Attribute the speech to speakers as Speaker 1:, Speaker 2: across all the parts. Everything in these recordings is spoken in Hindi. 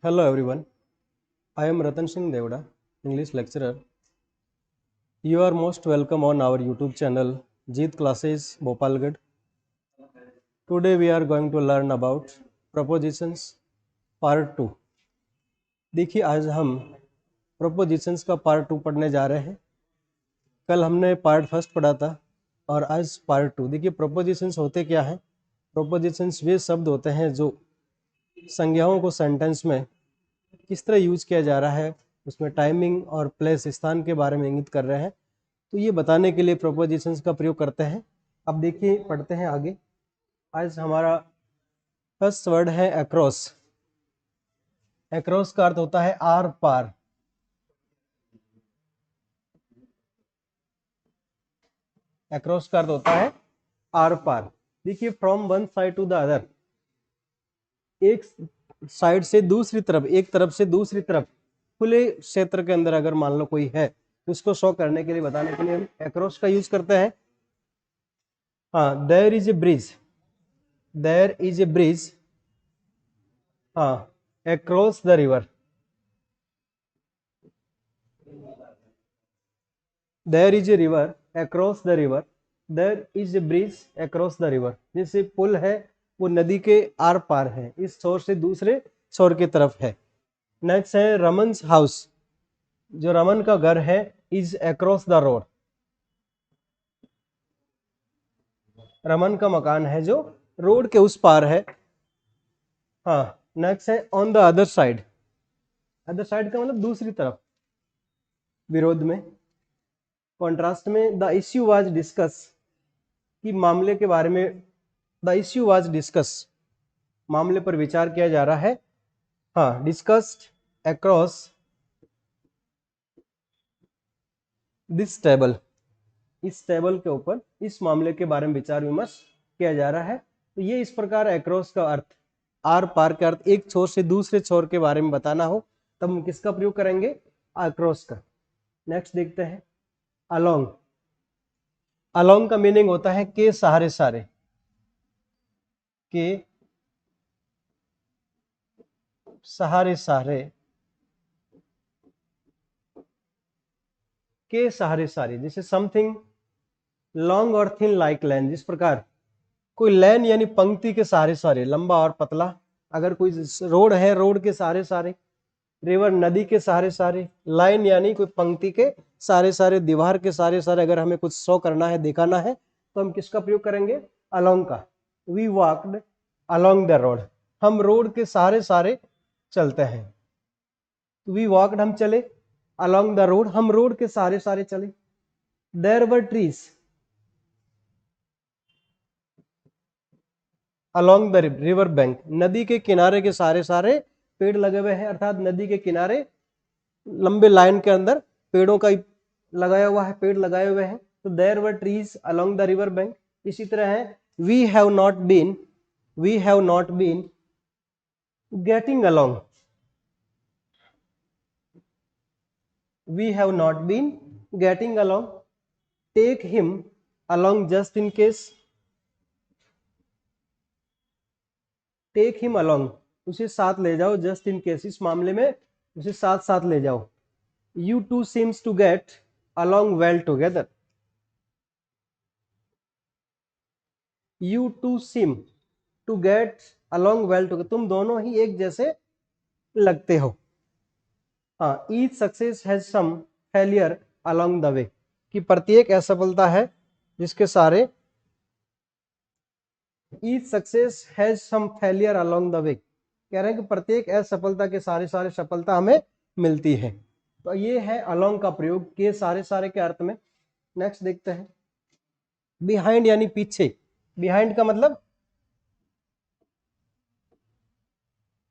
Speaker 1: Hello everyone, I am Ratan Singh Devda, English lecturer. You are most welcome on our YouTube channel, Jeet Classes Bhopalgarh. Today we are going to learn about propositions part 2. देखिए आज हम propositions का part 2 पढ़ने जा रहे हैं. कल हमने पार्ट फर्स्ट पढ़ा था और आज पार्ट 2. देखिए propositions होते क्या हैं. propositions वे शब्द होते हैं जो संज्ञाओं को सेंटेंस में किस तरह यूज किया जा रहा है, उसमें टाइमिंग और प्लेस स्थान के बारे में इंगित कर रहे हैं. तो ये बताने के लिए प्रोपोजिशंस का प्रयोग करते हैं. अब देखिए पढ़ते हैं आगे. आज हमारा फर्स्ट वर्ड है अक्रॉस. अक्रॉस का अर्थ होता है आर पार. अक्रॉस का अर्थ होता है आर पार. देखिए from one side to the other, एक साइड से दूसरी तरफ, एक तरफ से दूसरी तरफ खुले क्षेत्र के अंदर अगर मान लो कोई है तो उसको शो करने के लिए, बताने के लिए हम अक्रॉस का यूज करते हैं. हाँ, there is a bridge. There is a bridge, हाँ, across the river. There is a river across the river. There is a bridge across the river. जैसे पुल है वो नदी के आर पार है, इस छोर से दूसरे छोर की तरफ है. नेक्स्ट है रमन्स हाउस. जो रमन का घर है is across the road. Raman का मकान है जो रोड के उस पार है. हाँ, नेक्स्ट है on the other side. Other side का मतलब दूसरी तरफ, विरोध में, कॉन्ट्रास्ट में. द इश्यू वाज डिस्कस, कि मामले के बारे में, द इश्यू वाज डिस्कस, मामले पर विचार किया जा रहा है. हाँ, डिस्कस्ड अक्रॉस दिस टेबल. इस टेबल के ऊपर इस मामले के बारे में विचार विमर्श किया जा रहा है. तो ये इस प्रकार अक्रॉस का अर्थ, आर पार का अर्थ, एक छोर से दूसरे छोर के बारे में बताना हो तब हम किसका प्रयोग करेंगे, अक्रॉस का. नेक्स्ट देखते हैं अलोंग. अलोंग का मीनिंग होता है के सहारे सारे. के सहारे सारे, के सहारे सारे. जैसे समथिंग लॉन्ग और थिन लाइक लाइन. जिस प्रकार कोई लाइन यानी पंक्ति के सहारे सारे, लंबा और पतला. अगर कोई रोड है, रोड के सहारे सारे. रिवर नदी के सहारे सारे. लाइन यानी कोई पंक्ति के सहारे सारे, दीवार के सहारे सारे. अगर हमें कुछ शो करना है, दिखाना है, तो हम किसका प्रयोग करेंगे, अलोंग का. We walked along the road. हम रोड के सहारे सारे चलते हैं. वी वॉक्ड हम चले, अलोंग द रोड हम रोड के सहारे सारे चले. There were trees along the river bank. नदी के किनारे के सारे सारे पेड़ लगे हुए हैं. अर्थात नदी के किनारे लंबे लाइन के अंदर पेड़ों का लगाया हुआ है, पेड़ लगाए हुए हैं. तो there were trees along the river bank. इसी तरह है we have not been, we have not been getting along. We have not been getting along. Take him along just in case. Take him along, उसे साथ ले जाओ. जस्ट इन केस, इस मामले में उसे साथ साथ ले जाओ. You two seems to get along well together. You two seem to get along well together. तुम दोनों ही एक जैसे लगते हो. हाँ, each success has some failure along the way. कि प्रत्येक असफलता है जिसके सारे, each success has some failure along the way. कह रहे हैं कि प्रत्येक असफलता के सारे सारे सफलता हमें मिलती है. तो ये है अलोंग का प्रयोग के सारे सारे के अर्थ में. नेक्स्ट देखते हैं बिहाइंड यानी पीछे. बिहाइंड का मतलब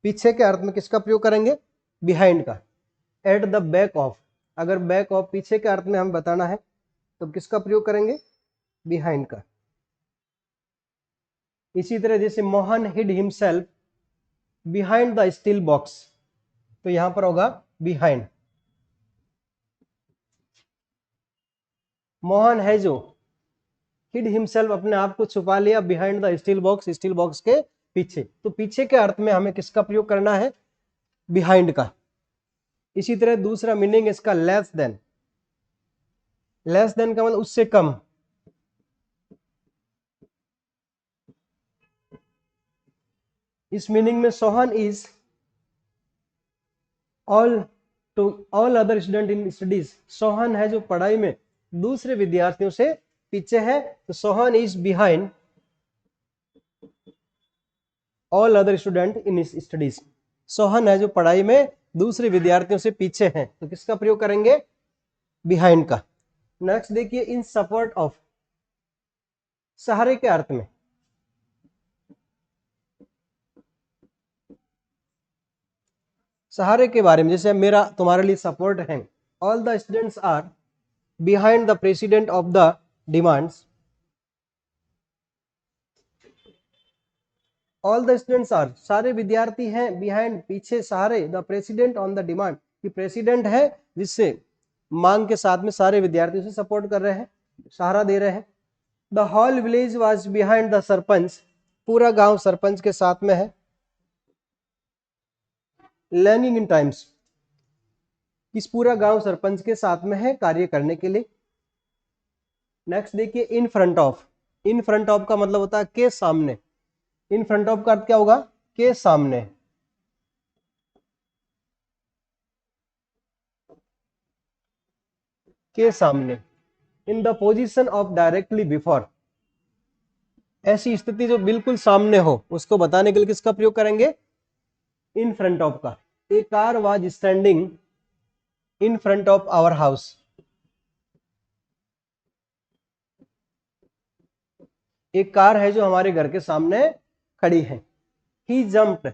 Speaker 1: पीछे के अर्थ में किसका प्रयोग करेंगे, बिहाइंड का. एट द बैक ऑफ, अगर बैक ऑफ पीछे के अर्थ में हम बताना है तो किसका प्रयोग करेंगे, बिहाइंड का. इसी तरह जैसे Mohan hid himself behind the steel box, तो यहां पर होगा बिहाइंड. मोहन है जो हिड हिमसेल्फ, अपने आप को छुपा लिया, behind the steel box, steel box के पीछे. तो पीछे के अर्थ में हमें किसका प्रयोग करना है, बिहाइंड का। इसी तरह दूसरा मीनिंग इसका लेस देन। लेस देन का मतलब उससे कम। इस मीनिंग में Sohan is all to all other student in studies. Sohan है जो पढ़ाई में दूसरे विद्यार्थियों से पीछे है, तो Sohan is behind all other student in studies. Sohan है जो पढ़ाई में दूसरे विद्यार्थियों से पीछे हैं, तो किसका प्रयोग करेंगे? बिहाइंड का। नेक्स्ट देखिए, इन सपोर्ट ऑफ, सहारे के अर्थ में। सहारे के बारे में, जैसे मेरा तुम्हारे लिए सपोर्ट है। All the students are behind the president of the demands. All the students are, सारे विद्यार्थी हैं, बिहाइंड पीछे, सहारे, the president on the demand, कि प्रेसिडेंट है जिससे मांग के साथ में सारे विद्यार्थियों से सपोर्ट कर रहे हैं, सहारा दे रहे हैं। The whole village was behind the sarpanch, पूरा गांव सरपंच के साथ में है। लर्निंग इन टाइम्स, इस पूरा गांव सरपंच के साथ में है कार्य करने के लिए। नेक्स्ट देखिए, इन front of. In front of का मतलब होता है के सामने। इन फ्रंट ऑफ का अर्थ क्या होगा? के सामने। के सामने। In the position of directly before, ऐसी स्थिति जो बिल्कुल सामने हो, उसको बताने के लिए किसका प्रयोग करेंगे? इन फ्रंट ऑफ का। A car was standing in front of our house. एक कार है जो हमारे घर के सामने खड़ी है। He jumped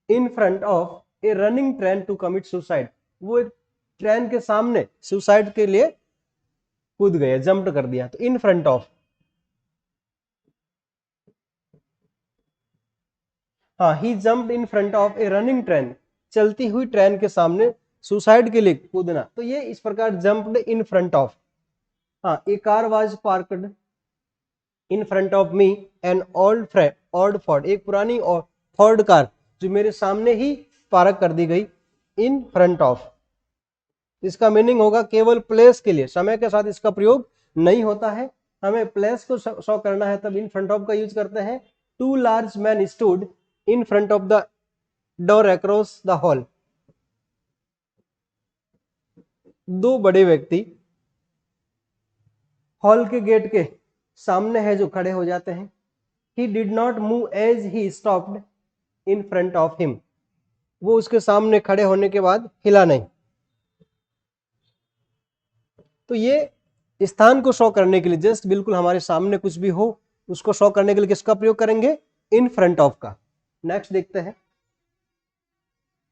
Speaker 1: in front of a running train to commit suicide, वो एक ट्रेन के सामने सुसाइड के लिए कूद गए, जंप कर दिया, तो इन फ्रंट ऑफ। हाँ, he jumped in front of a running train, चलती हुई ट्रेन के सामने सुसाइड के लिए कूदना, तो ये इस प्रकार जंप्ड इन फ्रंट ऑफ। हाँ, a car was parked in front of me an old Ford, एक पुरानी और फोर्ड कार जो मेरे सामने ही पार्क कर दी गई, इन फ्रंट ऑफ। इसका मीनिंग होगा केवल प्लेस के लिए, समय के साथ इसका प्रयोग नहीं होता है। हमें प्लेस को शो करना है तब इन फ्रंट ऑफ का यूज करते हैं। Two large man stood in front of the door across the hall, दो बड़े व्यक्ति हॉल के गेट के सामने है जो खड़े हो जाते हैं। He did not move as he stopped in front of him, वो उसके सामने खड़े होने के बाद हिला नहीं। तो ये स्थान को शो करने के लिए, जस्ट बिल्कुल हमारे सामने कुछ भी हो उसको शो करने के लिए किसका प्रयोग करेंगे? इन फ्रंट ऑफ का। नेक्स्ट देखते हैं,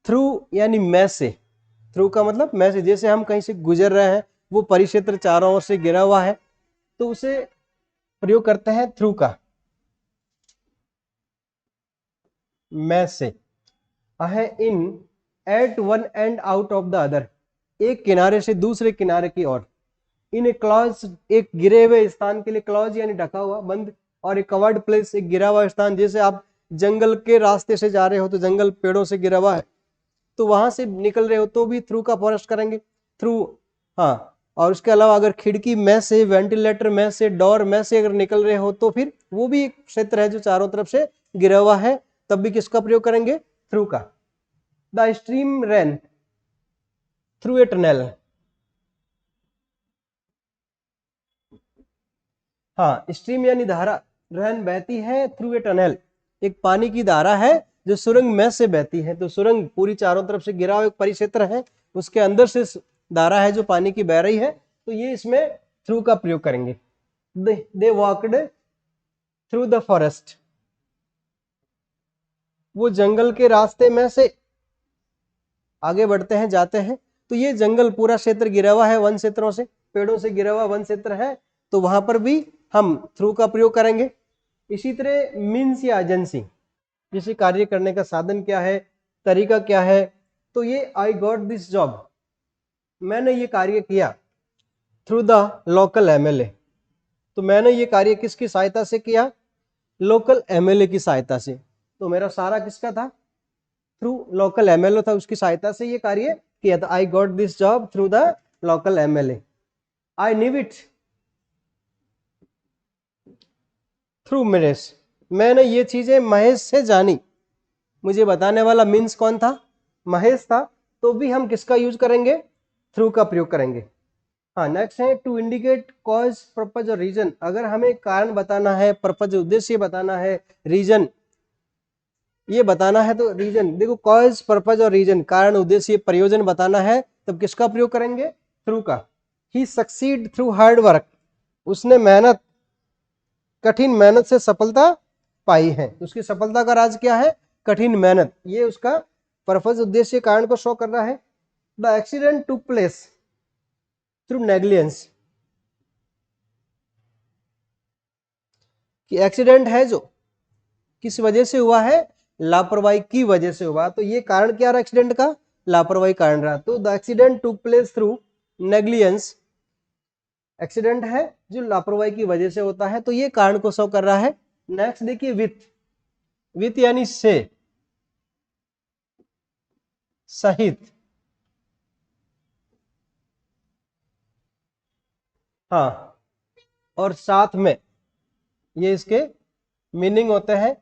Speaker 1: थ्रू यानी में से। थ्रू का मतलब में से, जैसे हम कहीं से गुजर रहे हैं, वो परिक्षेत्र चारों ओर से घिरा हुआ है, तो उसे प्रयोग करते हैं थ्रू का, में से। है in at one end and out of other, एक किनारे से दूसरे किनारे की ओर। इन ए क्लॉज, एक गिरे हुए स्थान के लिए क्लॉज यानी ढका हुआ, बंद, और एक कवर्ड प्लेस, एक गिरा हुआ स्थान, जैसे आप जंगल के रास्ते से जा रहे हो तो जंगल पेड़ों से गिरा हुआ है, तो वहां से निकल रहे हो तो भी थ्रू का फॉरेस्ट करेंगे, थ्रू। हाँ, और उसके अलावा अगर खिड़की में से, वेंटिलेटर में से, डोर में से अगर निकल रहे हो तो फिर वो भी एक क्षेत्र है जो चारों तरफ से गिरा हुआ है, तब भी किसका प्रयोग करेंगे? थ्रू का। The stream ran through a tunnel, हाँ, स्ट्रीम यानी धारा, रैन बहती है, थ्रू ए टनल, एक पानी की धारा है जो सुरंग में से बहती है, तो सुरंग पूरी चारों तरफ से घिरा हुआ एक परिक्षेत्र है, उसके अंदर से धारा है जो पानी की बह रही है, तो ये इसमें थ्रू का प्रयोग करेंगे। दे वॉकड थ्रू द फॉरेस्ट, वो जंगल के रास्ते में से आगे बढ़ते हैं, जाते हैं, तो ये जंगल पूरा क्षेत्र घिरा हुआ है वन क्षेत्रों से, पेड़ों से घिरा हुआ वन क्षेत्र है, तो वहां पर भी हम थ्रू का प्रयोग करेंगे। इसी तरह मीन्स या एजेंसी, किसी कार्य करने का साधन क्या है, तरीका क्या है, तो ये आई गॉट दिस जॉब, मैंने ये कार्य किया, थ्रू द लोकल एमएलए, तो मैंने ये कार्य किसकी सहायता से किया? लोकल एमएलए की सहायता से, तो मेरा सारा किसका था? थ्रू लोकल एमएलए था, उसकी सहायता से ये कार्य किया था। I got this job through the local MLA. I knew it through Mahesh, मैंने ये चीजें महेश से जानी। मुझे बताने वाला मीन्स कौन था? महेश था। तो भी हम किसका यूज करेंगे? थ्रू का प्रयोग करेंगे। हाँ, नेक्स्ट है टू इंडिकेट कॉज पर्पज और रीजन। अगर हमें कारण बताना है, पर्पज उद्देश्य बताना है, रीजन ये बताना है, तो रीजन देखो, कॉज पर्पज और रीजन, कारण उद्देश्य प्रयोजन बताना है, तब किसका प्रयोग करेंगे? थ्रू का। ही सक्सीड थ्रू हार्ड वर्क, उसने मेहनत, कठिन मेहनत से सफलता पाई है। उसकी सफलता का राज क्या है? कठिन मेहनत। ये उसका पर्पज उद्देश्य कारण को शो कर रहा है। The accident took place through negligence, कि एक्सीडेंट है जो किस वजह से हुआ है? लापरवाही की वजह से हुआ। तो ये कारण क्या रहा एक्सीडेंट का? लापरवाही कारण रहा। तो the accident took place through negligence, accident है जो लापरवाही की वजह से होता है, तो ये कारण को शो कर रहा है। नेक्स्ट देखिए विथ यानी से, सहित। हाँ, और साथ में, ये इसके मीनिंग होते हैं।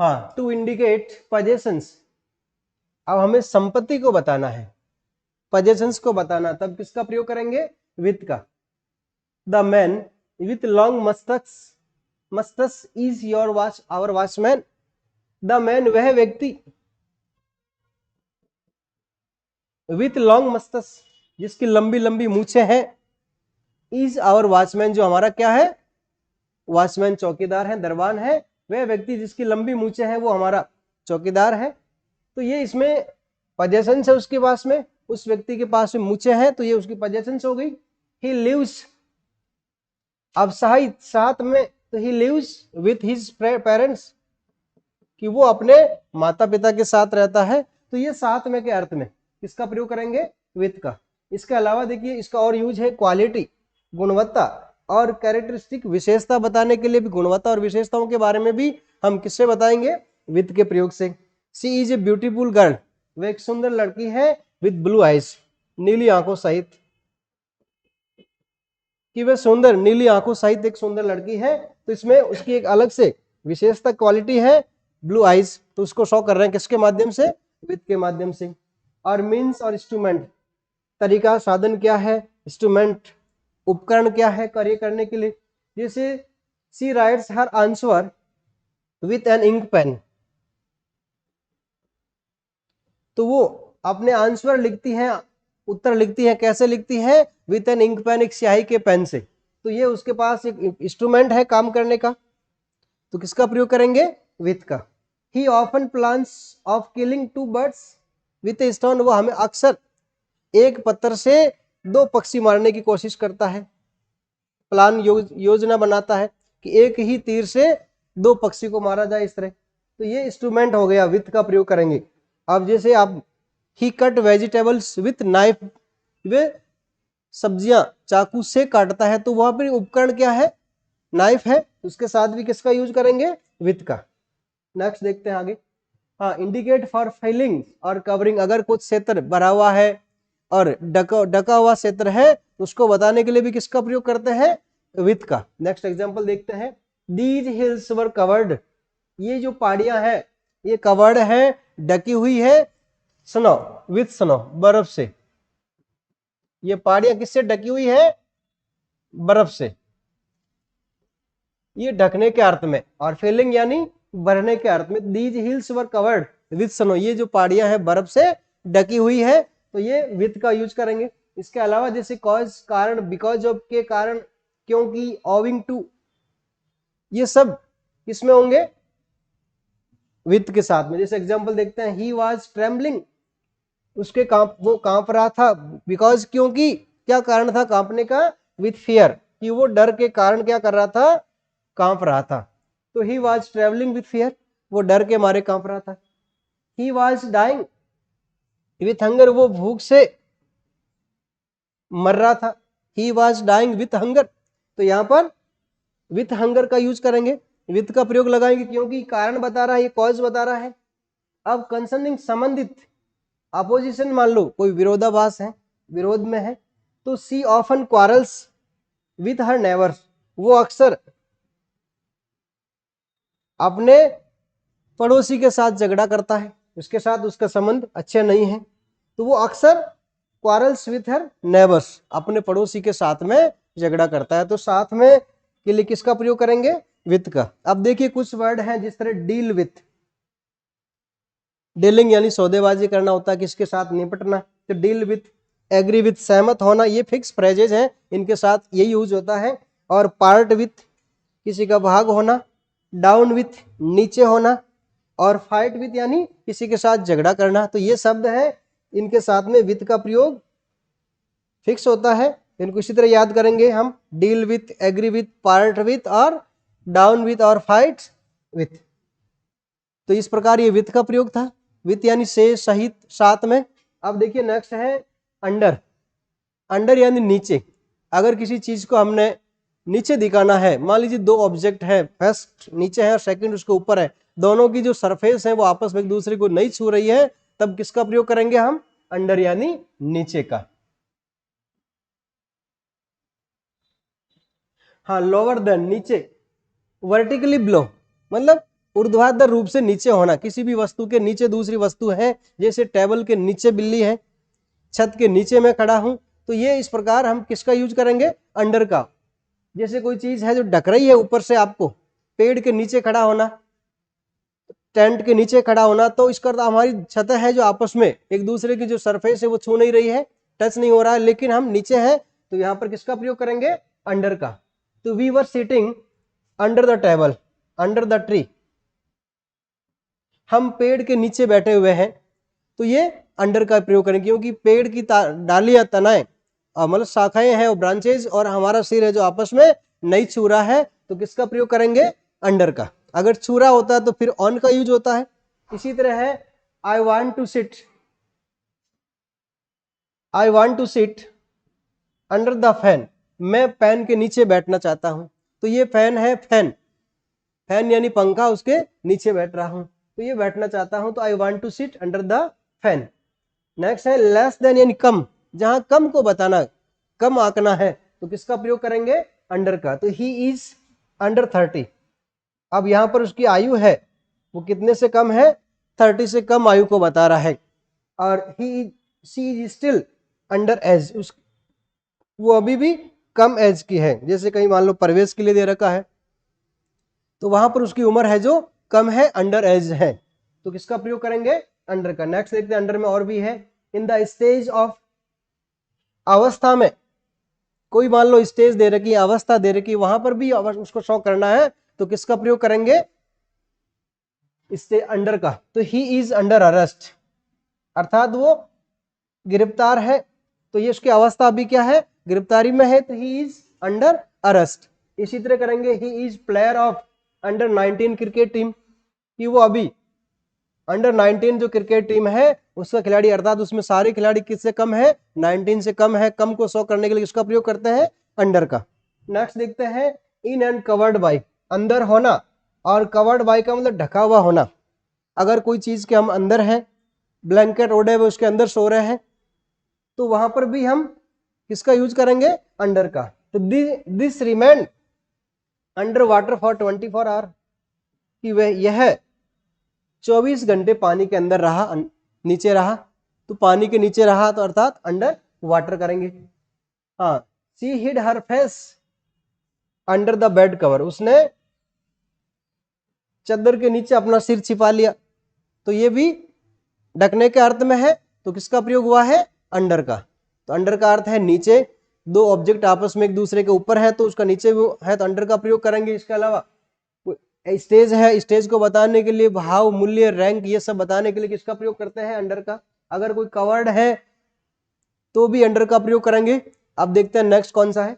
Speaker 1: हाँ, टू इंडिकेट पजेशंस, अब हमें संपत्ति को बताना है, पजेशंस को बताना, तब किसका प्रयोग करेंगे? विथ का। The man with long moustache is your watch our watchman. The man वह व्यक्ति, विथ लॉन्ग मस्टस जिसकी लंबी लंबी मूछें हैं, इज आवर वॉचमैन जो हमारा क्या है? वॉचमैन चौकीदार है, दरबान है। वह व्यक्ति जिसकी लंबी मूछें हैं वो हमारा चौकीदार है। तो ये इसमें पजेशन है उसके पास में, उस व्यक्ति के पास में मूछें हैं, तो ये उसकी पजेशन हो गई। ही लिव्स, अब साथ में, तो he lives with his parents, कि वो अपने माता पिता के साथ रहता है। तो ये साथ में के अर्थ में किसका प्रयोग करेंगे? विथ का। इसके अलावा देखिए इसका और यूज है क्वालिटी, गुणवत्ता, और कैरेक्टरिस्टिक, विशेषता बताने के लिए भी, गुणवत्ता और विशेषताओं के बारे में भी हम किससे बताएंगे? विथ के प्रयोग से। सी इज ए ब्यूटीफुल गर्ल, वह एक सुंदर लड़की है, विथ ब्लू आइज, नीली आंखों सहित, कि वह सुंदर, नीली आंखों सहित एक सुंदर लड़की है। तो इसमें उसकी एक अलग से विशेषता क्वालिटी है, ब्लू आइज। तो उसको शो कर रहे हैं किसके माध्यम से? विथ के माध्यम से। और मीन्स और इंस्ट्रूमेंट, तरीका, साधन क्या है, इंस्ट्रूमेंट उपकरण क्या है कार्य करने के लिए। जैसे she writes her answer with an ink pen, तो वो अपने आंसर लिखती हैं, उत्तर लिखती है, कैसे लिखती है? विथ एन इंक पेन, एक स्याही के पेन से। तो ये उसके पास एक इंस्ट्रूमेंट है काम करने का। तो किसका प्रयोग करेंगे? विथ का। He often plans of killing two birds with a stone, वो हमें अक्सर एक पत्थर से दो पक्षी मारने की कोशिश करता है। प्लान योजना बनाता है कि एक ही तीर से दो पक्षी को मारा जाए, इस तरह। तो ये इंस्ट्रूमेंट हो गया, विथ का प्रयोग करेंगे। अब जैसे आप ही कट वेजिटेबल्स विथ नाइफ, वे सब्जियां चाकू से काटता है, तो वहां पर उपकरण क्या है? नाइफ है। उसके साथ भी किसका यूज करेंगे? विथ का। नेक्स्ट देखते हैं आगे। हाँ, इंडिकेट फॉर फिलिंग और कवरिंग, अगर कुछ क्षेत्र भरा हुआ है और ढका हुआ क्षेत्र है, उसको बताने के लिए भी किसका प्रयोग करते हैं? विथ का। नेक्स्ट एग्जांपल देखते हैं। दीज हिल्स वर कवर्ड, ये जो पहाड़ियां है ये कवर्ड है, ढकी हुई है, स्नो, विथ स्नो, बर्फ से। ये पहाड़ियां किससे ढकी हुई है? बर्फ से। ये ढकने के अर्थ में, और फिलिंग यानी भरने के अर्थ में। These hills were covered with snow, ये जो पहाड़ियां हैं बर्फ से ढकी हुई है, तो ये विथ का यूज करेंगे। इसके अलावा जैसे कॉज, कारण, बिकॉज ऑफ के कारण, क्योंकि, ओविंग टू, ये सब किसमें होंगे? विथ के साथ में। जैसे एग्जांपल देखते हैं। ही वाज ट्रेम्बलिंग, वो कांप रहा था, बिकॉज, क्योंकि, क्या कारण था कांपने का? विथ फियर, कि वो डर के कारण क्या कर रहा था? कांप रहा था। तो he was travelling with fear, वो डर के मारे कांप रहा था। He was dying with hunger, वो भूख से मर रहा था। He was dying with hunger, तो यहां पर विथ हंगर का यूज करेंगे, विथ का प्रयोग लगाएंगे, क्योंकि कारण बता रहा है, ये कॉज बता रहा है। अब कंसर्निंग संबंधित, अपोजिशन मान लो कोई विरोधाभास है, विरोध में है, तो she often quarrels with her neighbours, वो अक्सर अपने पड़ोसी के साथ झगड़ा करता है, उसके साथ उसका संबंध अच्छे नहीं है, तो वो अक्सर क्वारल्स विथ हर नेबर्स, अपने पड़ोसी के साथ में झगड़ा करता है। तो साथ में के लिए किसका प्रयोग करेंगे? विथ का। अब देखिए कुछ वर्ड हैं जिस तरह डील विथ, डीलिंग यानी सौदेबाजी करना होता है, किसके साथ निपटना, तो डील विथ, एग्री विथ सहमत होना, ये फिक्स फ्रेजेज हैं, इनके साथ ये यूज होता है। और पार्ट विथ किसी का भाग होना, डाउन विथ नीचे होना, और फाइट विथ यानी किसी के साथ झगड़ा करना। तो ये शब्द है, इनके साथ में विथ का प्रयोग फिक्स होता है। इनको इसी तरह याद करेंगे हम, deal with, agree with, part with और डाउन विथ और फाइट विथ। तो इस प्रकार ये विथ का प्रयोग था, विथ यानी से, सहित, साथ में। अब देखिए नेक्स्ट है अंडर। अंडर यानी नीचे। अगर किसी चीज को हमने नीचे दिखाना है, मान लीजिए दो ऑब्जेक्ट है, फर्स्ट नीचे है और सेकंड उसके ऊपर है, दोनों की जो सरफेस है वो आपस में एक दूसरे को नहीं छू रही है, तब किसका प्रयोग करेंगे हम? अंडर यानी नीचे का। हाँ, लोअर देन नीचे, वर्टिकली बिलो मतलब ऊर्ध्वाधर रूप से नीचे होना, किसी भी वस्तु के नीचे दूसरी वस्तु है, जैसे टेबल के नीचे बिल्ली है, छत के नीचे मैं खड़ा हूं, तो ये इस प्रकार हम किसका यूज करेंगे? अंडर का। जैसे कोई चीज है जो ढक रही है ऊपर से आपको, पेड़ के नीचे खड़ा होना, टेंट के नीचे खड़ा होना, तो इसका अर्थ हमारी छत है जो आपस में एक दूसरे की जो सरफेस है वो छू नहीं रही है, टच नहीं हो रहा है, लेकिन हम नीचे हैं, तो यहां पर किसका प्रयोग करेंगे? अंडर का। तो we were sitting under the table, under the tree, हम पेड़ के नीचे बैठे हुए हैं, तो ये अंडर का प्रयोग करेंगे, क्योंकि पेड़ की डालियां, तनाएं, मतलब शाखाएं हैं, ब्रांचेज, और हमारा सिर है जो आपस में नहीं छू रहा है, तो किसका प्रयोग करेंगे? अंडर का। अगर छू रहा होता है तो फिर ऑन का यूज होता है। इसी तरह है I want to sit, I want to sit under the fan, मैं फैन के नीचे बैठना चाहता हूं, तो ये फैन है, फैन, फैन यानी पंखा, उसके नीचे बैठ रहा हूं, तो ये बैठना चाहता हूं, तो I want to sit under the fan. Next है लेस देन यानी कम, जहां कम को बताना, कम आंकना है, तो किसका प्रयोग करेंगे? अंडर का। तो ही इज अंडर 30, अब यहां पर उसकी आयु है वो कितने से कम है? 30 से कम आयु को बता रहा है। और ही, सी इज स्टिल अंडर एज, वो अभी भी कम एज की है, जैसे कहीं मान लो प्रवेश के लिए दे रखा है, तो वहां पर उसकी उम्र है जो कम है, अंडर एज है, तो किसका प्रयोग करेंगे? अंडर का। नेक्स्ट देखते हैं, अंडर में और भी है, इन द स्टेज ऑफ, अवस्था में, कोई मान लो स्टेज दे रखी है, अवस्था दे रखी है, वहां पर भी उसको शो करना है, तो किसका प्रयोग करेंगे? इससे अंडर का। तो ही इज अंडर अरेस्ट, अर्थात वो गिरफ्तार है, तो ये उसकी अवस्था अभी क्या है? गिरफ्तारी में है, तो ही इज अंडर अरेस्ट। इसी तरह करेंगे, he is player of under 19 cricket team, कि वो अभी अंडर 19 जो क्रिकेट टीम है उसका खिलाड़ी, अर्थात उसमें सारे खिलाड़ी किससे कम है? 19 से कम है। कम को शो करने के लिए किसका प्रयोग करते हैं? अंडर का। नेक्स्ट देखते हैं, इन एंड कवर्ड बाय, अंदर होना, और कवर्ड बाय का मतलब ढका हुआ होना। अगर कोई चीज के हम अंदर हैं, ब्लैंकेट ओढ़े हुए उसके अंदर सो रहे हैं, तो वहां पर भी हम किसका यूज करेंगे? अंडर का। तो this remain under water for 24 hour, कि वह यह 24 घंटे पानी के अंदर रहा, नीचे रहा, तो पानी के नीचे रहा, तो अर्थात अंडर वाटर करेंगे। हाँ, she hid her face under the bed cover, उसने चादर के नीचे अपना सिर छिपा लिया, तो ये भी ढकने के अर्थ में है, तो किसका प्रयोग हुआ है? अंडर का। तो अंडर का अर्थ है नीचे, दो ऑब्जेक्ट आपस में एक दूसरे के ऊपर है, तो उसका नीचे वो है, तो अंडर का प्रयोग करेंगे। इसके अलावा स्टेज है, स्टेज को बताने के लिए, भाव, मूल्य, रैंक, ये सब बताने के लिए किसका प्रयोग करते हैं? अंडर का। अगर कोई कवर्ड है तो भी अंडर का प्रयोग करेंगे। अब देखते हैं नेक्स्ट कौन सा है,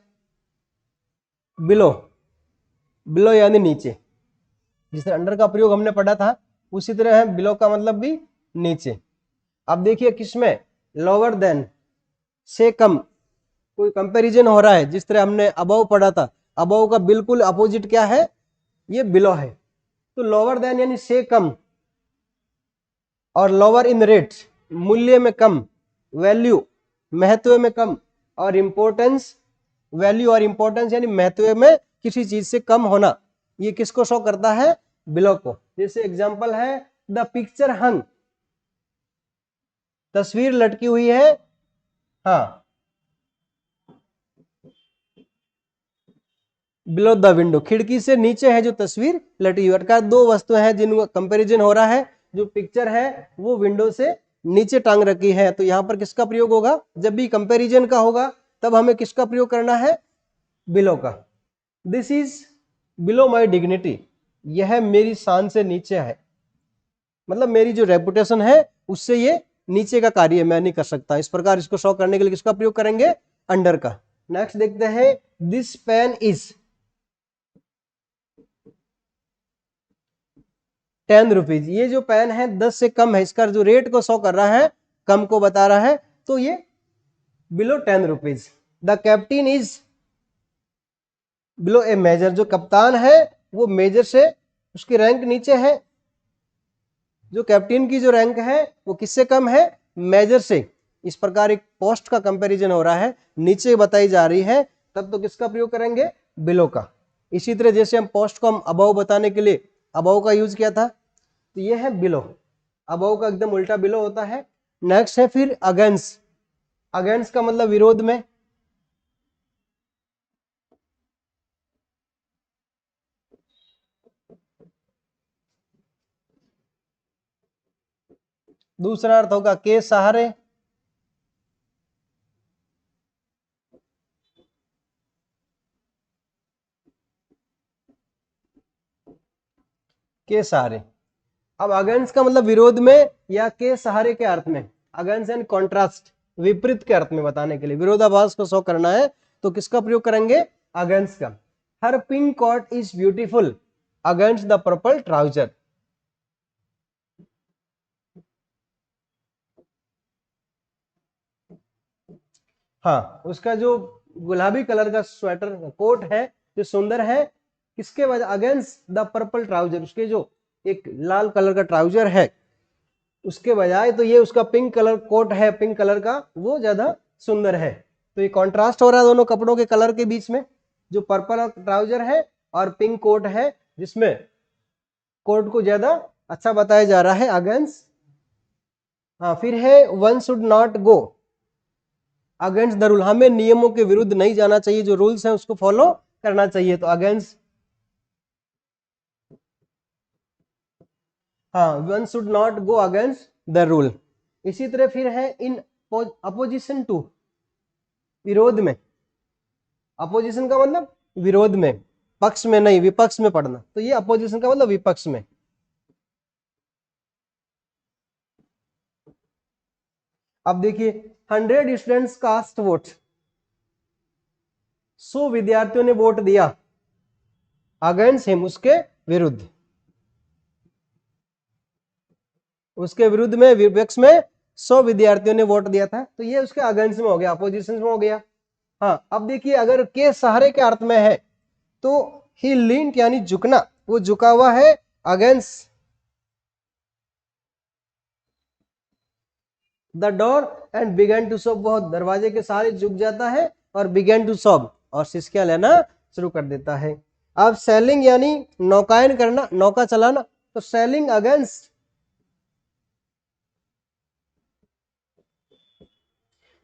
Speaker 1: बिलो। बिलो यानी नीचे, जिस तरह अंडर का प्रयोग हमने पढ़ा था उसी तरह है बिलो का मतलब भी नीचे। अब देखिए किसमें? लोअर देन, से कम, कोई कंपैरिजन हो रहा है, जिस तरह हमने अबव पढ़ा था, अबव का बिल्कुल अपोजिट क्या है? ये बिलो है। तो लोअर देन यानी से कम, और लोअर इन रेट, मूल्य में कम, वैल्यू, महत्व में कम, और इंपॉर्टेंस, वैल्यू और इंपॉर्टेंस यानी महत्व में किसी चीज से कम होना, ये किसको शो करता है? बिलो को। जैसे एग्जांपल है द पिक्चर हंग, तस्वीर लटकी हुई है, हाँ, बिलो द विंडो, खिड़की से नीचे है जो तस्वीर लटकी हुई। अर्थात दो वस्तुएं हैं जिनका कंपैरिजन हो रहा है, जो पिक्चर है वो विंडो से नीचे टांग रखी है, तो यहां पर किसका प्रयोग होगा? जब भी कंपैरिजन का होगा तब हमें किसका प्रयोग करना है? बिलो का। This is below my dignity, यह मेरी शान से नीचे है, मतलब मेरी जो रेपुटेशन है उससे ये नीचे का कार्य मैं नहीं कर सकता। इस प्रकार इसको शो करने के लिए किसका प्रयोग करेंगे? अंडर का। नेक्स्ट देखते हैं, दिस पेन इज 10 रुपीज, ये जो पेन है 10 से कम है, इसका जो रेट को शो कर रहा है, कम को बता रहा है, तो ये below 10 rupees. The captain is below a major, जो कप्तान है वो मेजर से उसकी रैंक नीचे है, जो कैप्टन की जो रैंक है वो किससे कम है? मेजर से। इस प्रकार एक पोस्ट का कंपैरिजन हो रहा है, नीचे बताई जा रही है, तब तो किसका प्रयोग करेंगे? बिलो का। इसी तरह जैसे हम पोस्ट को हम अबव बताने के लिए अबव का यूज किया था, तो ये है बिलो, अबव का एकदम उल्टा बिलो होता है। नेक्स्ट है फिर अगेंस्ट, अगेंस्ट का मतलब विरोध में, दूसरा अर्थ होगा के सहारे, के सहारे। अब अगेंस्ट का मतलब विरोध में या के सहारे के अर्थ में, अगेंस्ट एंड कॉन्ट्रास्ट, विपरीत के अर्थ में बताने के लिए, विरोधाभास को शो करना है, तो किसका प्रयोग करेंगे? अगेंस्ट का। Her pink coat is beautiful against the purple trouser, हाँ, उसका जो गुलाबी कलर का स्वेटर कोट है जो सुंदर है, किसके वजह? अगेंस्ट द पर्पल ट्राउजर, उसके जो एक लाल कलर का ट्राउजर है उसके बजाय तो ये उसका पिंक कलर कोट है, पिंक कलर का, वो ज्यादा सुंदर है। तो ये कॉन्ट्रास्ट हो रहा है दोनों कपड़ों के कलर के बीच में, जो पर्पल ट्राउजर है और पिंक कोट है, जिसमें कोट को ज्यादा अच्छा बताया जा रहा है अगेंस्ट। हाँ, फिर है one should not go against the rule, हमें नियमों के विरुद्ध नहीं जाना चाहिए, जो रूल्स हैं उसको फॉलो करना चाहिए, तो अगेंस्ट, हाँ, one should not go against the rule. इसी तरह फिर है इन अपोजिशन टू, विरोध में, अपोजिशन का मतलब विरोध में, पक्ष में नहीं, विपक्ष में पढ़ना, तो ये अपोजिशन का मतलब विपक्ष में। अब देखिए 100 स्टूडेंट्स कास्ट वोट, 100 विद्यार्थियों ने वोट दिया अगेंस्ट हिम, उसके विरुद्ध, उसके विरुद्ध में, विपक्ष में 100 विद्यार्थियों ने वोट दिया था, तो ये उसके अगेंस्ट में हो गया, अपोजिशन में हो गया। हाँ, अब देखिए अगर के सहारे के अर्थ में है तो ही लीन्ड यानी झुकना, वो झुका हुआ है against the door and began to sob, वो दरवाजे के सहारे झुक जाता है और बिगेन टू सोब, और सिसकियां लेना शुरू कर देता है। अब सेलिंग यानी नौकायन करना, नौका चलाना, तो selling against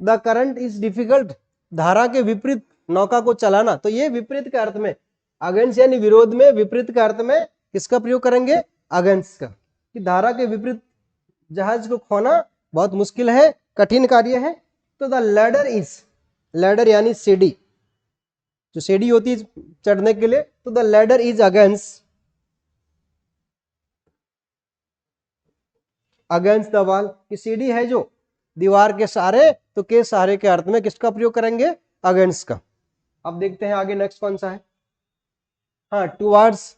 Speaker 1: the current is difficult, धारा के विपरीत नौका को चलाना, तो ये विपरीत के अर्थ में, अगेंस्ट यानी विरोध में, विपरीत के अर्थ में किसका प्रयोग करेंगे? अगेंस्ट का, कि धारा के विपरीत जहाज को खोना बहुत मुश्किल है, कठिन कार्य है, तो द लैडर इज, लैडर यानी सीढ़ी, जो सीढ़ी होती है चढ़ने के लिए, तो the ladder is against, against the wall, की सीढ़ी है जो दीवार के सहारे, तो के सहारे के अर्थ में किसका प्रयोग करेंगे? अगेंस्ट का। अब देखते हैं आगे नेक्स्ट कौन सा है। हाँ, टुवार्ड्स,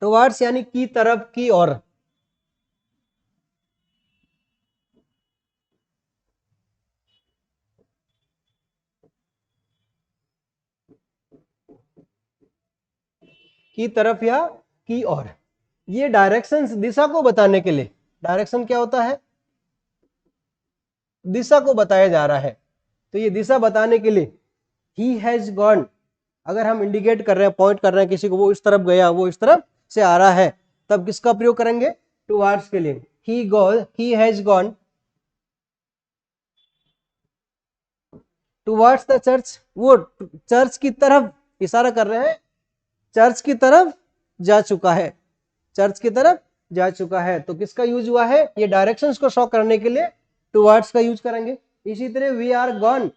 Speaker 1: टुवार्ड्स यानी की तरफ, की ओर, की तरफ या की ओर, ये डायरेक्शंस दिशा को बताने के लिए, डायरेक्शन क्या होता है? दिशा को बताया जा रहा है। तो ये दिशा बताने के लिए ही हैज गॉन, अगर हम इंडिकेट कर रहे हैं, पॉइंट कर रहे हैं किसी को, वो इस तरफ गया, वो इस तरफ से आ रहा है, तब किसका प्रयोग करेंगे? टुवार्ड्स के लिए। He has gone towards the church, वो चर्च की तरफ इशारा कर रहे हैं, चर्च की तरफ जा चुका है, चर्च की तरफ जा चुका है। तो किसका यूज हुआ है? ये डायरेक्शंस को शो करने के लिए टुवार्ड्स का यूज करेंगे। इसी तरह we are gone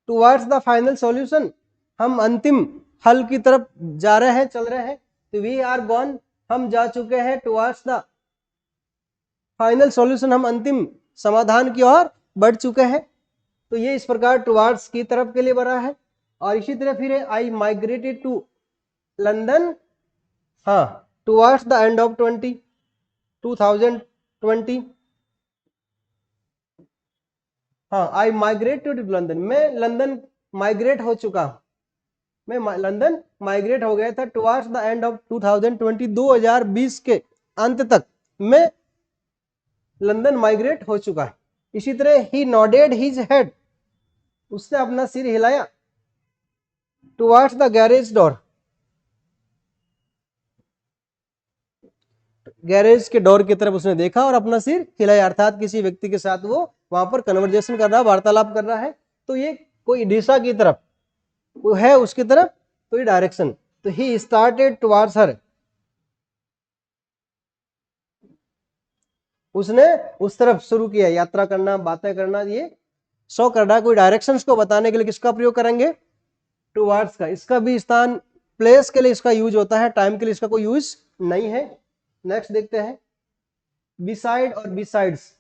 Speaker 1: towards the final solution, हम अंतिम हल की तरफ जा रहे हैं, चल रहे हैं। तो वी आर गॉन, हम जा चुके हैं, टुवार्ड्स द फाइनल सॉल्यूशन, हम अंतिम समाधान की ओर बढ़ चुके हैं। तो ये इस प्रकार टुवार्ड्स की तरफ के लिए बढ़ा है। और इसी तरह फिर है आई माइग्रेटेड टू लंदन, हाँ, टुवार्ड्स द एंड ऑफ 2020, हाँ, आई माइग्रेटेड टू लंदन, मैं लंदन माइग्रेट हो चुका हूं, मैं लंदन माइग्रेट हो गया था टुवार्ड्स द एंड ऑफ 2020, 2020 के अंत तक मैं लंदन माइग्रेट हो चुका है। इसी तरह ही नॉडेड हिज हेड, उसने अपना सिर हिलाया towards the garage door, garage के डोर की तरफ उसने देखा और अपना सिर हिलाया, अर्थात किसी व्यक्ति के साथ वो वहां पर कन्वर्जेशन कर रहा है, वार्तालाप कर रहा है। तो ये कोई दिशा की तरफ वो है, उसकी तरफ, तो ये डायरेक्शन। तो ही स्टार्टेड टुवार्ड्स हर, उसने उस तरफ शुरू किया, यात्रा करना, बातें करना, ये शो करना। कोई डायरेक्शंस को बताने के लिए किसका प्रयोग करेंगे? टुवार्ड्स का। इसका भी स्थान, प्लेस के लिए इसका यूज होता है, टाइम के लिए इसका कोई यूज नहीं है। नेक्स्ट देखते हैं बिसाइड और बिसाइड्स।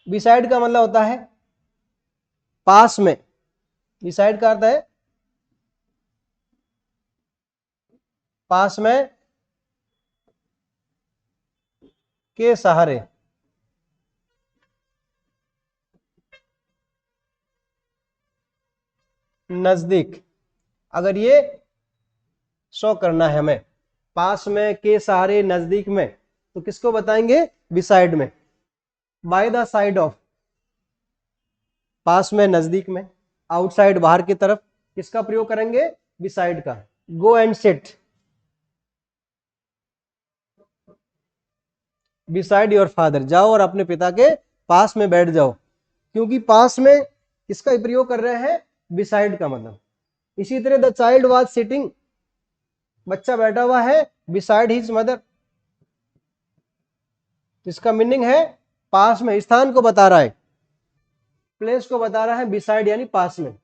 Speaker 1: बिसाइड का मतलब होता है पास में, बिसाइड का अर्थ है पास में, के सहारे, नजदीक। अगर ये शो करना है हमें, पास में, के सहारे, नजदीक में, तो किसको बताएंगे? बिसाइड में। बाय द साइड ऑफ, पास में, नजदीक में। आउटसाइड, बाहर की तरफ, किसका प्रयोग करेंगे? बिसाइड का। Go and sit beside your father, जाओ और अपने पिता के पास में बैठ जाओ, क्योंकि पास में किसका प्रयोग कर रहे हैं? बिसाइड का मतलब। इसी तरह द चाइल्ड वाज सिटिंग, बच्चा बैठा हुआ है बिसाइड हिज मदर, इसका मीनिंग है पास में, स्थान को बता रहा है, प्लेस को बता रहा है, बिसाइड यानी पास में।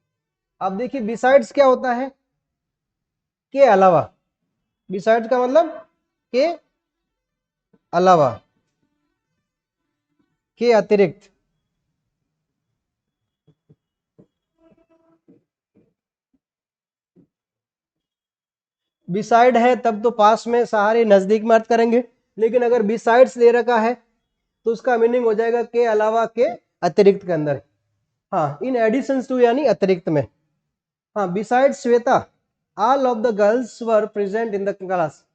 Speaker 1: अब देखिए बिसाइड्स क्या होता है? के अलावा, बिसाइड का मतलब के अलावा, के अतिरिक्त। बिसाइड है तब तो पास में, सहारे, नजदीक में अर्थ करेंगे। लेकिन अगर बिसाइड्स दे रखा है तो उसका मीनिंग हो जाएगा के अलावा, के अतिरिक्त के अंदर। हाँ, इन एडिशन टू यानी अतिरिक्त में। हाँ, beside Shweta all of the girls were present in the class,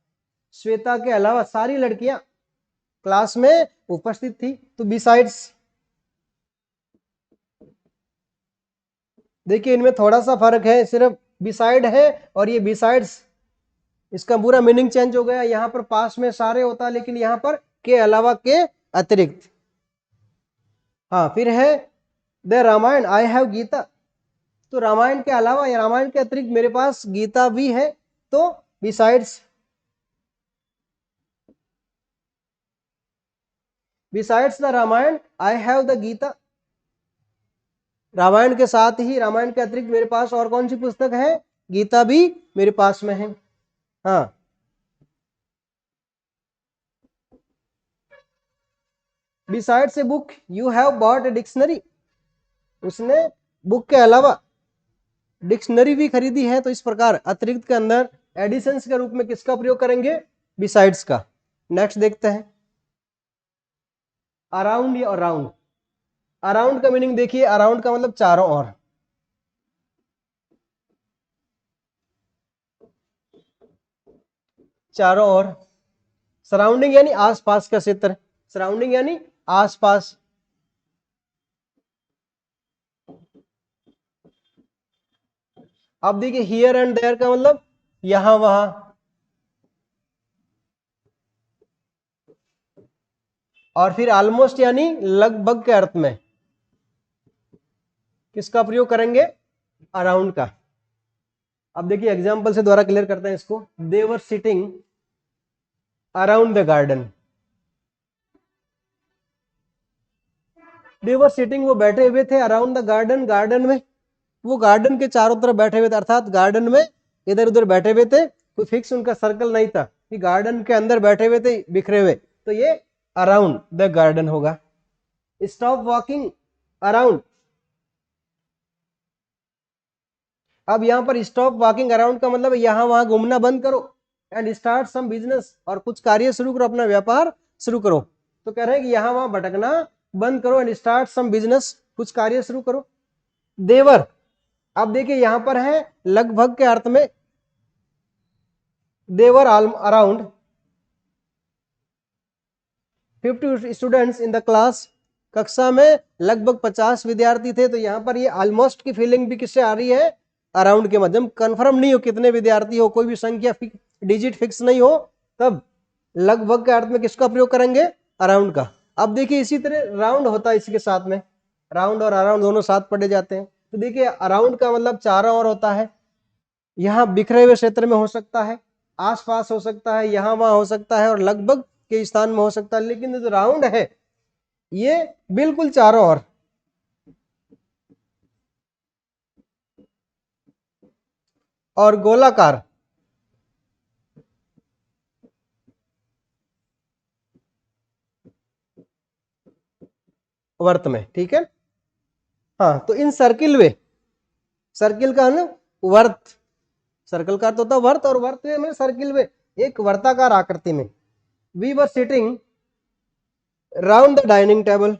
Speaker 1: Shweta के अलावा सारी लड़कियां क्लास में उपस्थित थी। तो बिसाइड्स, देखिए इनमें थोड़ा सा फर्क है, सिर्फ बिसाइड है और ये बिसाइड्स, इसका पूरा मीनिंग चेंज हो गया। यहां पर पास में सारे होता, लेकिन यहां पर के अलावा, के अतिरिक्त। हाँ, फिर है the Ramayan I have Gita, तो रामायण के अलावा या रामायण के अतिरिक्त मेरे पास गीता भी है। तो besides, besides the Ramayan I have the Gita, Ramayan के साथ ही, रामायण के अतिरिक्त मेरे पास और कौन सी पुस्तक है? गीता भी मेरे पास में है। हाँ, besides a book you have bought a dictionary, उसने बुक के अलावा डिक्शनरी भी खरीदी है। तो इस प्रकार अतिरिक्त के अंदर एडिशंस के रूप में किसका प्रयोग करेंगे? बिसाइड्स का। नेक्स्ट देखते हैं अराउंड या अराउंड। अराउंड का मीनिंग देखिए, अराउंड का मतलब चारों ओर, चारों ओर, सराउंडिंग यानी आसपास का क्षेत्र, सराउंडिंग यानी आसपास। अब देखिए हियर एंड देयर का मतलब यहां वहां, और फिर ऑलमोस्ट यानी लगभग के अर्थ में किसका प्रयोग करेंगे, अराउंड का। अब देखिए एग्जांपल से द्वारा क्लियर करते हैं इसको। They were sitting around the garden, they were sitting वो बैठे हुए थे, अराउंड द गार्डन गार्डन में, वो गार्डन के चारों तरफ बैठे हुए थे, अर्थात गार्डन में इधर उधर बैठे हुए थे, कोई फिक्स उनका सर्कल नहीं था कि गार्डन के अंदर बैठे हुए थे बिखरे हुए, तो ये अराउंड द गार्डन होगा। स्टॉप वॉकिंग अराउंड, अब यहां पर स्टॉप वॉकिंग अराउंड का मतलब यहां वहां घूमना बंद करो, एंड स्टार्ट सम बिजनेस, और कुछ कार्य शुरू करो, अपना व्यापार शुरू करो। तो कह रहे हैं कि यहां वहां भटकना बंद करो, एंड स्टार्ट सम बिजनेस, कुछ कार्य शुरू करो। देवर, अब देखिए यहां पर है लगभग के अर्थ में, there are around 50 students in the class, कक्षा में लगभग 50 विद्यार्थी थे। तो यहां पर ये ऑलमोस्ट की फीलिंग भी किससे आ रही है, अराउंड के माध्यम। कंफर्म नहीं हो कितने विद्यार्थी हो, कोई भी संख्या डिजिट फिक्स नहीं हो, तब लगभग के अर्थ में किसका प्रयोग करेंगे, अराउंड का। अब देखिए इसी तरह राउंड होता है इसके साथ में, राउंड और अराउंड दोनों साथ पढ़े जाते हैं। तो देखिए अराउंड का मतलब चारों ओर होता है, यहाँ बिखरे हुए क्षेत्र में हो सकता है, आसपास हो सकता है, यहां वहां हो सकता है, और लगभग के स्थान में हो सकता है। लेकिन जो राउंड है ये बिल्कुल चारों ओर, और गोलाकार, वर्त में, ठीक है। हाँ तो इन सर्किल वे, सर्किल का ना वर्त, सर्कल का अर्थ होता है वर्त, और वर्त में सर्किल वे, एक वर्ताकार आकृति में। We were sitting round the dining table,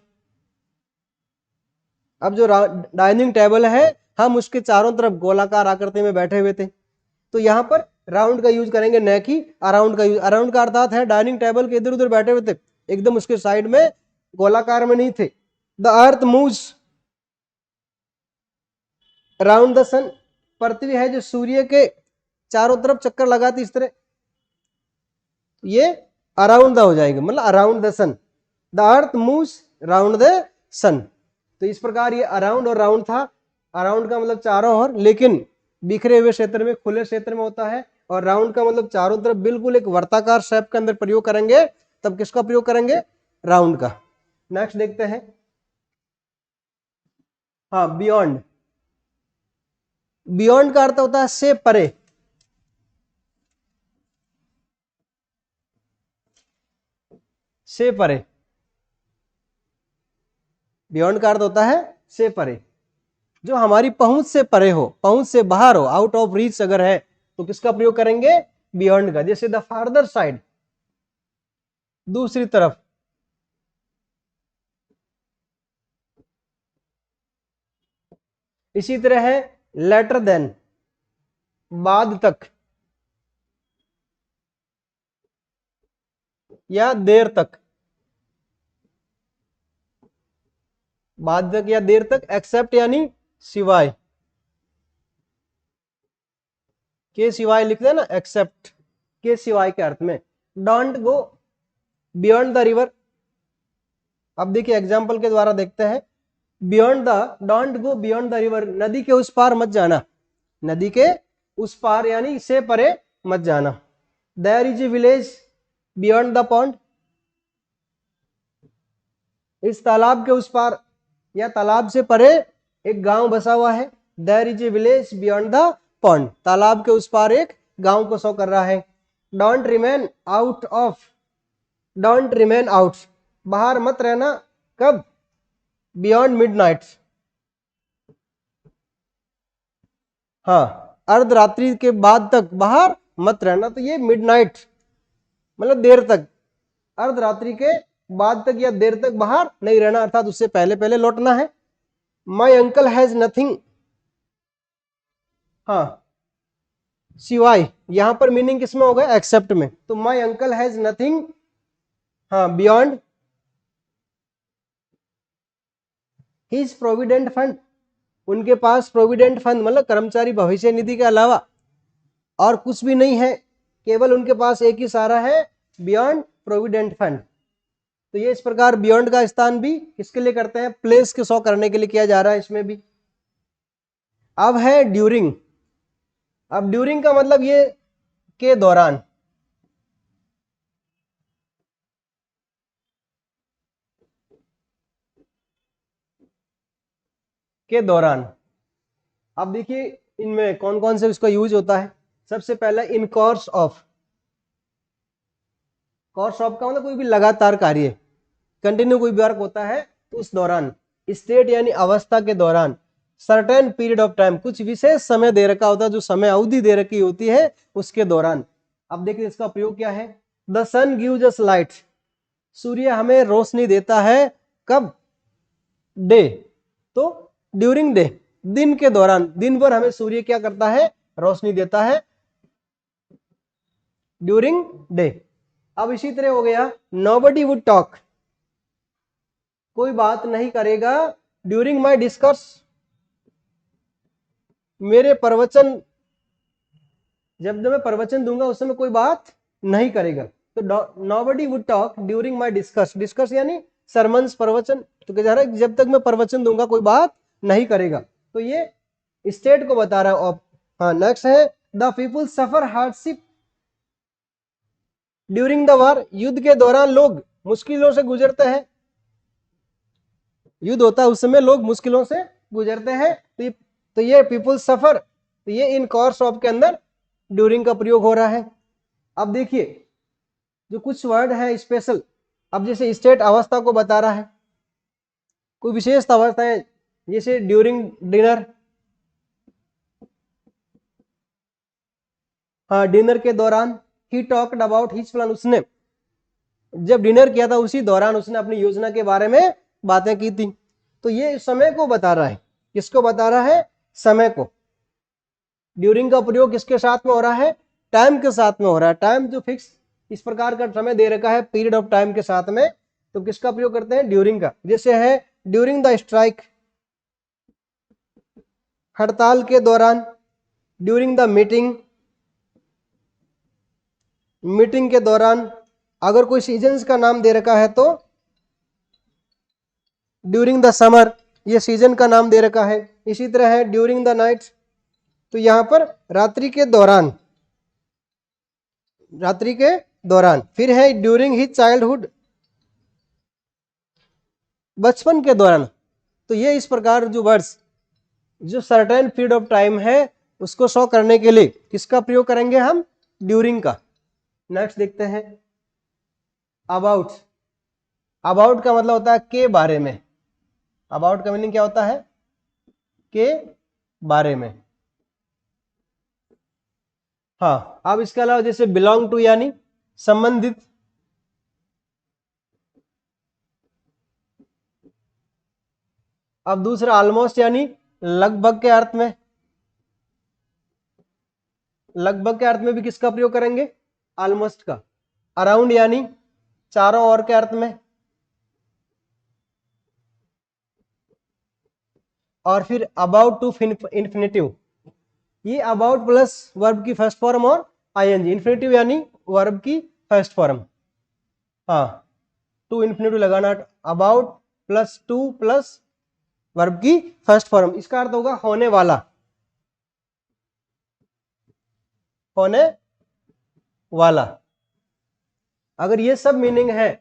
Speaker 1: अब जो डाइनिंग टेबल है हम उसके चारों तरफ गोलाकार आकृति में बैठे हुए थे, तो यहां पर राउंड का यूज करेंगे, न कि अराउंड का यूज। अराउंड का अर्थात है डाइनिंग टेबल के इधर उधर बैठे हुए थे, एकदम उसके साइड में गोलाकार में नहीं थे। The earth moves around the sun, पृथ्वी है जो सूर्य के चारों तरफ चक्कर लगाती, इस तरह ये अराउंड द हो जाएगा, मतलब around the sun. The earth moves round the sun. तो इस प्रकार ये अराउंड और राउंड था। अराउंड का मतलब चारों ओर, लेकिन बिखरे हुए क्षेत्र में, खुले क्षेत्र में होता है। और राउंड का मतलब चारों तरफ, बिल्कुल एक वर्ताकार शेप के अंदर प्रयोग करेंगे, तब किसका प्रयोग करेंगे, राउंड का। नेक्स्ट देखते हैं। हाँ बियॉन्ड, बियॉन्ड का अर्थ होता है से परे, से परे। बियॉन्ड का अर्थ होता है से परे, जो हमारी पहुंच से परे हो, पहुंच से बाहर हो, आउट ऑफ रीच अगर है, तो किसका प्रयोग करेंगे, बियॉन्ड का। जैसे द फार्दर साइड, दूसरी तरफ। इसी तरह है लेटर देन, बाद तक या देर तक, बाद तक या देर तक। एक्सेप्ट यानी सिवाय, के सिवाय लिखते हैं ना, एक्सेप्ट, के सिवाय के अर्थ में। Don't go beyond the river, अब देखिए एग्जाम्पल के द्वारा देखते हैं। Beyond the, don't go beyond the river, नदी के उस पार मत जाना, नदी के उस पार यानी से परे मत जाना। There is a village beyond the pond, इस तालाब के उस पार या तालाब से परे एक गांव बसा हुआ है। There is a village beyond the pond, तालाब के उस पार एक गांव को शो कर रहा है। Don't remain out of, don't remain out, बाहर मत रहना, कब, बियॉन्ड मिडनाइट, हाँ अर्धरात्रि के बाद तक बाहर मत रहना। तो ये मिडनाइट मतलब देर तक, अर्धरात्रि के बाद तक या देर तक बाहर नहीं रहना, अर्थात उससे पहले पहले लौटना है। माई अंकल हैज नथिंग, हाँ सिवाय, यहां पर मीनिंग किसमें होगा, एक्सेप्ट में। तो माई अंकल हैज नथिंग, हाँ, बियॉन्ड हिज प्रोविडेंट फंड, उनके पास प्रोविडेंट फंड मतलब कर्मचारी भविष्य निधि के अलावा और कुछ भी नहीं है, केवल उनके पास एक ही सहारा है, बियॉन्ड प्रोविडेंट फंड। तो ये इस प्रकार बियॉन्ड का स्थान भी किसके लिए करते हैं, प्लेस के शो करने के लिए किया जा रहा है इसमें भी। अब है ड्यूरिंग। अब ड्यूरिंग का मतलब ये के दौरान, के दौरान। अब देखिए इनमें कौन कौन से उसका यूज होता है। सबसे पहला इन कोर्स ऑफ, कोर्स ऑफ का मतलब कोई भी लगातार कार्य, कंटिन्यू कोई वर्क होता है तो उस दौरान। स्टेट यानी अवस्था के दौरान। सर्टेन पीरियड ऑफ टाइम, कुछ विशेष समय दे रखा होता है, जो समय अवधि दे रखी होती है उसके दौरान। अब देखिए इसका प्रयोग क्या है, the sun gives us light, सूर्य हमें रोशनी देता है, कब, डे, तो ड्यूरिंग डे, दिन के दौरान, दिन भर हमें सूर्य क्या करता है, रोशनी देता है, ड्यूरिंग डे। अब इसी तरह हो गया नोबडी वुड टॉक, कोई बात नहीं करेगा, ड्यूरिंग माई डिस्कर्स, मेरे प्रवचन, जब मैं प्रवचन दूंगा उस समय कोई बात नहीं करेगा। तो nobody would talk during my discuss, discuss यानी सरमन्स, प्रवचन, तो कह रहा है जब तक मैं प्रवचन दूंगा कोई बात नहीं करेगा। तो ये स्टेट को बता रहा है। हाँ, नेक्स्ट है the people suffer hardship during the war, युद्ध के दौरान लोग मुश्किलों से गुजरते हैं, युद्ध होता है उस समय लोग मुश्किलों से गुजरते हैं। तो ये पीपुल सफर, तो ये इन कोर्स ऑफ के अंदर ड्यूरिंग का प्रयोग हो रहा है। अब देखिए जो कुछ वर्ड है स्पेशल, अब जैसे स्टेट अवस्था को बता रहा है, कोई विशेष अवस्था है, जैसे ड्यूरिंग डिनर, हाँ, डिनर के दौरान। He talked about his plan, उसने जब डिनर किया था उसी दौरान उसने अपनी योजना के बारे में बातें की थी। तो ये समय को बता रहा है, किसको बता रहा है, समय को। ड्यूरिंग का प्रयोग किसके साथ में हो रहा है, टाइम के साथ में हो रहा है। टाइम जो फिक्स इस प्रकार का समय दे रखा है पीरियड ऑफ टाइम के साथ में, तो किसका प्रयोग करते हैं, ड्यूरिंग का। जैसे है ड्यूरिंग द स्ट्राइक, हड़ताल के दौरान। ड्यूरिंग द मीटिंग, मीटिंग के दौरान। अगर कोई सीजन्स का नाम दे रखा है तो ड्यूरिंग द समर, ये सीजन का नाम दे रखा है। इसी तरह है ड्यूरिंग द नाइट, तो यहां पर रात्रि के दौरान, रात्रि के दौरान। फिर है ड्यूरिंग हिज चाइल्डहुड, बचपन के दौरान। तो ये इस प्रकार जो वर्ड्स जो सर्टेन पीरियड ऑफ टाइम है उसको शो करने के लिए किसका प्रयोग करेंगे हम, ड्यूरिंग का। नेक्स्ट देखते हैं अबाउट। अबाउट का मतलब होता है के बारे में। अबाउट का मीनिंग क्या होता है, के बारे में। हाँ, अब इसके अलावा जैसे बिलोंग टू यानी संबंधित। अब दूसरा ऑलमोस्ट यानी लगभग के अर्थ में। लगभग के अर्थ में भी किसका प्रयोग करेंगे, ऑलमोस्ट का। अराउंड यानी चारों ओर के अर्थ में। और फिर अबाउट टू इन्फिनेटिव, ये अबाउट प्लस वर्ब की फर्स्ट फॉर्म और आईएनजी। इन्फिनेटिव यानी वर्ब की फर्स्ट फॉर्म, हाँ, टू इन्फिनेटिव लगाना। About plus two plus verb की फर्स्ट फॉर्म, इसका अर्थ होगा होने वाला, होने वाला। अगर ये सब मीनिंग है,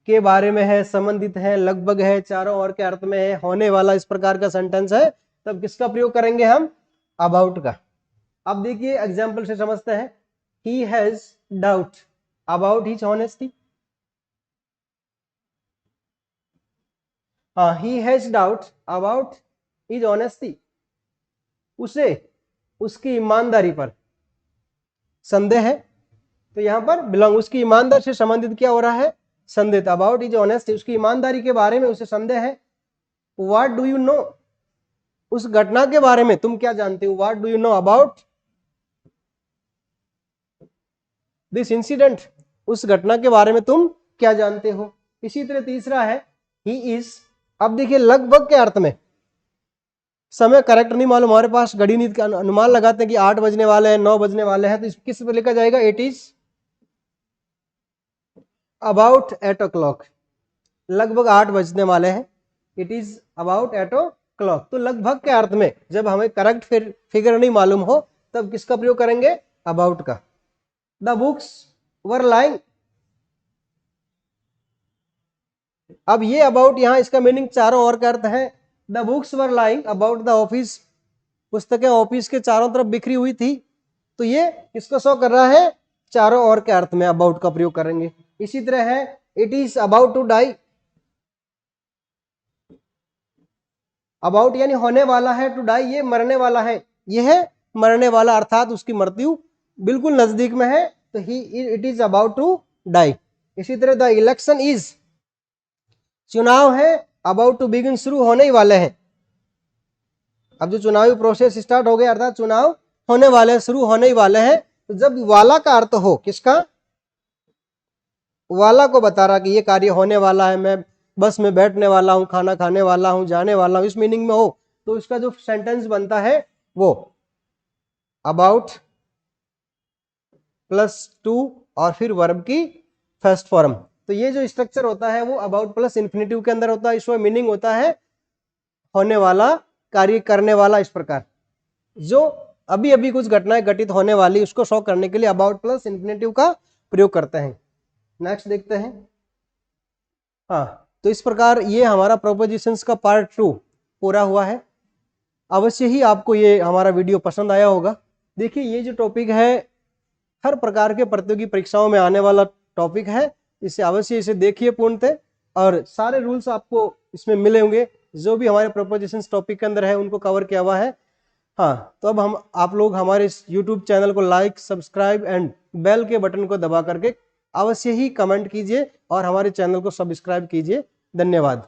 Speaker 1: के बारे में है, संबंधित है, लगभग है, चारों ओर के अर्थ में है, होने वाला, इस प्रकार का सेंटेंस है, तब किसका प्रयोग करेंगे हम, अबाउट का। अब देखिए एग्जाम्पल से समझते हैं। He has doubt about his honesty. हाँ, he has doubt about his honesty, उसे उसकी ईमानदारी पर संदेह है। तो यहां पर बिलोंग, उसकी ईमानदारी से संबंधित क्या हो रहा है, संदेह। अबाउट इज ऑनेस्ट, उसकी ईमानदारी के बारे में उसे संदेह है। व्हाट डू यू नो, उस घटना के बारे में तुम क्या जानते हो। What do you know about this incident, उस घटना के बारे में तुम क्या जानते हो। इसी तरह तीसरा है ही इज। अब देखिए लगभग के अर्थ में, समय करेक्ट नहीं मालूम, हमारे पास घड़ी नींद का अनुमान लगाते हैं कि 8 बजने वाले हैं, 9 बजने वाले हैं, तो किस पर लिखा जाएगा, इट इज अबाउट 8 o'clock, लगभग 8 बजने वाले हैं, इट इज अबाउट 8 o'clock। तो लगभग के अर्थ में जब हमें करेक्ट फिगर नहीं मालूम हो तब किसका प्रयोग करेंगे, अबाउट का। द बुक्स वर लाइंग, अब ये अबाउट यहां इसका मीनिंग चारों ओर का अर्थ है। The books were lying about the office, पुस्तकें ऑफिस के चारों तरफ बिखरी हुई थी, तो ये किसको शो कर रहा है, चारों ओर के अर्थ में अबाउट का प्रयोग करेंगे। इसी तरह है it is about to die, about यानी होने वाला है, टू डाई ये मरने वाला है, यह है मरने वाला अर्थात उसकी मृत्यु बिल्कुल नजदीक में है, तो he it is about to die. इसी तरह द इलेक्शन इज, चुनाव है अबाउट टू बिगिन, शुरू होने ही वाले हैं, अब जो चुनावी प्रोसेस स्टार्ट हो गया अर्थात चुनाव होने वाले हैं, शुरू होने ही वाले हैं। तो जब वाला का अर्थ हो, किसका, वाला को बता रहा कि ये कार्य होने वाला है, मैं बस में बैठने वाला हूं, खाना खाने वाला हूं, जाने वाला हूं, इस मीनिंग में हो, तो इसका जो सेंटेंस बनता है वो अबाउट प्लस टू और फिर वर्ब की फर्स्ट फॉर्म। तो ये जो स्ट्रक्चर होता है वो अबाउट प्लस इन्फिनेटिव के अंदर होता है, इसमें मीनिंग होता है होने वाला, कार्य करने वाला। इस प्रकार जो अभी अभी कुछ घटनाएं घटित होने वाली उसको शो करने के लिए अबाउट प्लस इन्फिनेटिव का प्रयोग करते हैं। नेक्स्ट देखते हैं। हाँ, तो इस प्रकार ये हमारा प्रोपोजिशंस का पार्ट 2 पूरा हुआ है। अवश्य ही आपको ये हमारा वीडियो पसंद आया होगा। देखिए ये जो टॉपिक है हर प्रकार के प्रतियोगी परीक्षाओं में आने वाला टॉपिक है, इसे अवश्य इसे देखिए पूर्णतः, और सारे रूल्स आपको इसमें मिले होंगे, जो भी हमारे प्रोपोजिशंस टॉपिक के अंदर है उनको कवर किया हुआ है। हाँ, तो अब हम आप लोग हमारे इस यूट्यूब चैनल को लाइक, सब्सक्राइब एंड बेल के बटन को दबा करके अवश्य ही कमेंट कीजिए और हमारे चैनल को सब्सक्राइब कीजिए। धन्यवाद।